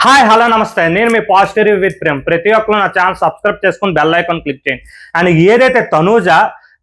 Hi hello నమస్తే, నేను మీ positive with Prem. ప్రతి ఒక్కరు నా ఛానల్ సబ్స్క్రైబ్ చేసుకుని బెల్ ఐకాన్ క్లిక్ చేయండి. అండ్ ఏదైతే తనూజ,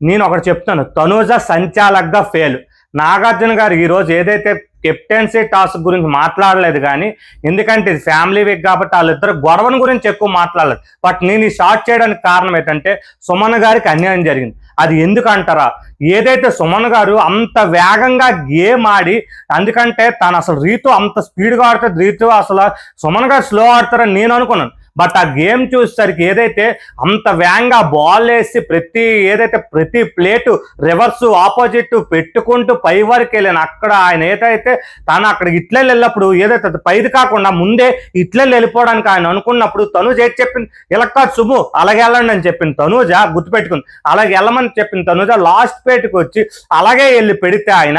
నేను ఒకటి చెప్తాను, తనూజ సంచాలక్గా ఫెయిల్. నాగార్జున గారు ఈరోజు ఏదైతే కెప్టెన్సీ టాస్క్ గురించి మాట్లాడలేదు, కానీ ఎందుకంటే ఇది ఫ్యామిలీ వీక్ కాబట్టి వాళ్ళిద్దరు గొడవల గురించి ఎక్కువ మాట్లాడలేదు. బట్ నేను ఈ షార్ట్ చేయడానికి కారణం ఏంటంటే సుమన్ గారికి అన్యాయం జరిగింది. అది ఎందుకంటారా, ఏదైతే సుమన్ గారు అంత వేగంగా గేమ్ ఆడి, అందుకంటే తను అసలు రీతు అంత స్పీడ్గా ఆడుతుంది, రీతు అసలు సుమన్ గారు స్లో ఆడతారని నేను అనుకున్నాను. బట్ ఆ గేమ్ చూసేసరికి ఏదైతే అంత వేగంగా బాల్ వేసి ప్రతి ప్లేటు రివర్స్ ఆపోజిట్ పెట్టుకుంటూ పై వరకు వెళ్ళాను. అక్కడ ఆయన ఏదైతే తను అక్కడ ఇట్లే వెళ్ళినప్పుడు ఏదైతే పైది కాకుండా ముందే ఇట్లే వెళ్ళిపోవడానికి ఆయన అనుకున్నప్పుడు తనూజ ఏది చెప్పింది, ఇలా కాదు సుము అలాగే వెళ్ళండి అని చెప్పింది తనూజ, గుర్తుపెట్టుకుంది. అలాగే వెళ్ళమని చెప్పింది తనూజ. లాస్ట్ పేటుకు వచ్చి అలాగే వెళ్ళి పెడితే ఆయన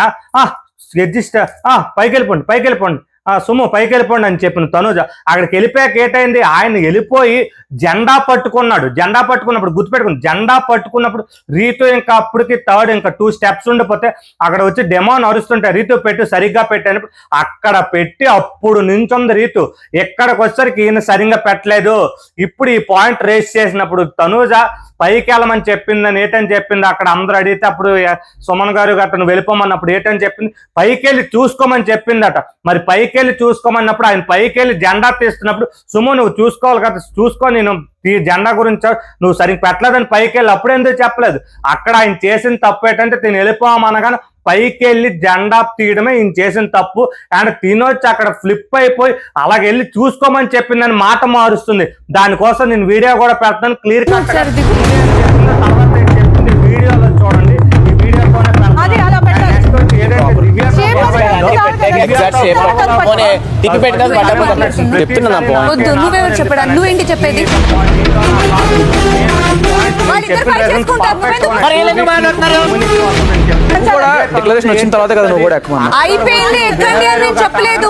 పైకి వెళ్ళిపోండి సుము పైకి వెళ్ళిపోండి అని చెప్పిన తనూజ. అక్కడికి వెళ్ళిపోయాక ఏటైంది, ఆయన వెళ్ళిపోయి జెండా పట్టుకున్నప్పుడు గుర్తుపెట్టుకుని, జెండా పట్టుకున్నప్పుడు రీతు ఇంకా అప్పటికి థర్డ్ ఇంకా 2 స్టెప్స్ ఉండిపోతే అక్కడ వచ్చి డెమోన్ అరుస్తుంటే రీతు సరిగ్గా పెట్టినప్పుడు అక్కడ పెట్టి అప్పుడు నించుంది రీతు. ఎక్కడికి వచ్చేసరికి ఈయన సరిగ్గా పెట్టలేదు. ఇప్పుడు ఈ పాయింట్ రేస్ చేసినప్పుడు తనూజ పైకి వెళ్ళమని చెప్పిందని ఏటని చెప్పింది. అక్కడ అందరూ అడిగితే అప్పుడు సుమన్ గారు అతను వెళ్ళిపోమన్నప్పుడు ఏటని చెప్పింది, పైకి వెళ్ళి చూసుకోమని చెప్పిందట. మరి పైకి వెళ్ళి చూసుకోమన్నప్పుడు ఆయన పైకి వెళ్ళి జెండా తీస్తున్నప్పుడు సుము నువ్వు చూసుకోవాలి కదా, చూసుకో, నేను ఈ జెండా గురించి నువ్వు సరిగ్గా పెట్టలేదని పైకి వెళ్ళి అప్పుడు ఎందుకు చెప్పలేదు. అక్కడ ఆయన చేసిన తప్పు ఏంటంటే నేను వెళ్ళిపోమనగానే పైకి వెళ్ళి జెండా తీయడమే ఈయన చేసిన తప్పు. అండ్ తినొచ్చి అక్కడ ఫ్లిప్ అయిపోయి అలాగే వెళ్ళి చూసుకోమని చెప్పిందని మాట మారుస్తుంది. దానికోసం నేను వీడియో కూడా పెడతాను, క్లియర్ కట్ చెప్పింది వీడియోలో చూడండి. ఈ వీడియోతోనే నువ్వేంటి చెప్పేది, డిక్లరేషన్ వచ్చిన తర్వాత కదా నువ్వు కూడా ఎక్కువ అయిపోయింది ఎక్కండి అని చెప్పలేదు.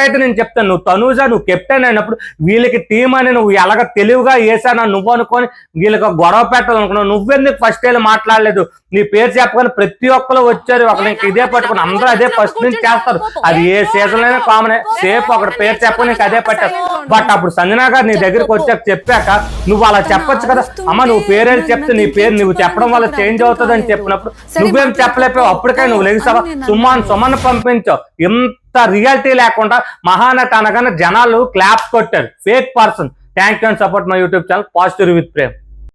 అయితే నేను చెప్తాను, నువ్వు తనూజ నువ్వు కెప్టెన్ అయినప్పుడు వీళ్ళకి టీం అని నువ్వు ఎలాగ తెలివిగా వేసానా నువ్వు అనుకొని వీళ్ళకి గొడవ పెట్టాలనుకున్నావు. నువ్వెందుకు ఫస్ట్ వెళ్ళి మాట్లాడలేదు, నీ పేరు చెప్పగానే ప్రతి ఒక్కరు వచ్చారు అక్కడ ఇదే పట్టుకుని అందరూ అదే ఫస్ట్ నుంచి చేస్తారు. అది ఏ సీజన్ అయినా కామనే, సేపు అక్కడ పేరు చెప్పని నీకు అదే పట్టారు. బట్ అప్పుడు సంజనా గారు నీ దగ్గరికి వచ్చాక చెప్పాక నువ్వు అలా చెప్పొచ్చు కదా, అమ్మ నువ్వు పేరేది చెప్తే నీ పేరు నువ్వు చెప్పడం వల్ల చేంజ్ అవుతుంది అని చెప్పినప్పుడు నువ్వేం చెప్పలేకపోయావు. అప్పటికే నువ్వు లెగిసావా, సుమన్ పంపించావు. ఇంత రియాలిటీ లేకుండా మహానటి అనగానే జనాలు క్లాప్స్ కొట్టారు. Fake person. Thank you and support my YouTube channel positive with Prem.